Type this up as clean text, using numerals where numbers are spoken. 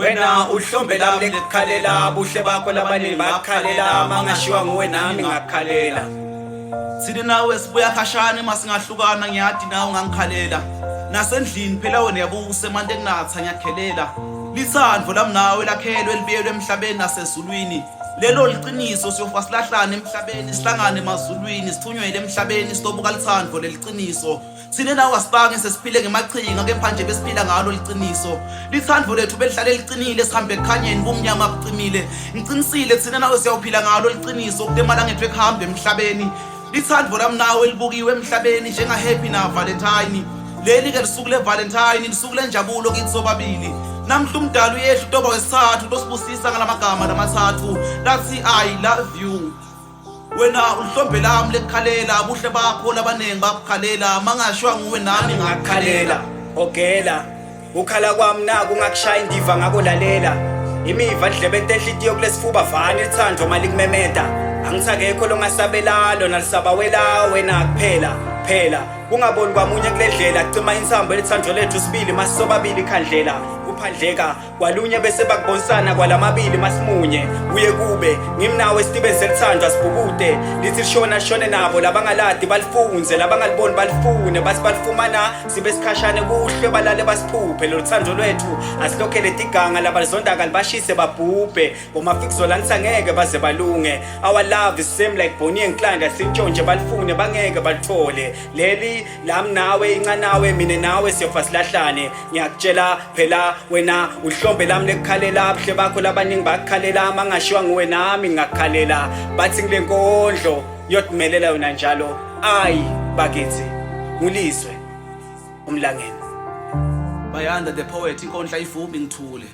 Wena uhlombe lami lekukhalela buhle bakho labaningi bakhalela mangashiwa nguwe nami ngakhalela. Thina nawe sibuya khashane masingahlukana ngiyadi nawe ungangikhalela. Nasendlini phela wena yabuse manje kunatha ngiyakhelela. Lithandvo lami nawe lakhelwe libiyelwe emhlabeni nasezulwini. Lelo liqiniso siyofa silahlane emhlabeni sihlangane emazulwini sithunywe emhlabeni sitobuka lithandvo leliqiniso. Thina nawe asibange sesiphile ngemachinga kepha nje besiphila ngalo liqiniso. Lithandvo lethu belihlale liqinile sihambe ekhanyeni kumnyama kucimile. Ngiqinisile thina nawe siyawuphila ngalo liqiniso kutemala ngethu ekuhamba emhlabeni. Lithandvo lami nawe libukiwe emhlabeni njenga happy na Valentine. Leli ke lisuku le Valentine lisuku lenjabulo kithi sobabili. Namhla umdala uyehla utoba wesithathu tosibusisa ngalamagama lamathathu lathi I love you. Wena uhlombe lami lekukhalela buhle bakho labanengi bakukhalela mangashiwa nguwe nami ngakhalela. Ogela ukhala kwami naku ngakushaya indiva ngakolalela. Imiva ndlebe enhlitiyo kulesifuba vani lithandwa malikumemeta. Angithakekho longasabelalo nalisabawela wena kuphela phela. Kungaboni kwamunye kuledlela kucima insambo lithandwa lethu sibili masisobabili khandlela. Kuphandleka kwalunye bese bakubonisana kwalamabili masimunye uye kube ngimnawe Steven selithandwa sibhukude lithi shone nabo labangaladi balifunze labangaliboni balifune basi balifumana sibe sikhashane kuhle balale basiphuphe lo thando lwethu asilokhele iganga labalizonda kalibashise babhubhe bomafikizo lanisa ngeke baze balunge. Our love is same like Bonnie and Clyde sintshonje balifune bangeke balithole leli lami nawe incanawe mina nawe siyofa silahlane. Ngiyakutshela phela wena uhlombe lami lekukhalela buhle bakho labaningi bakukhalela mangashiwa nguwe nami ngakhalela. Bathi ngile nkondlo yodumelela yona njalo ayi bakithi ngulizwe umlangeni. Bayanda the poet inkondla ivumi ngithule.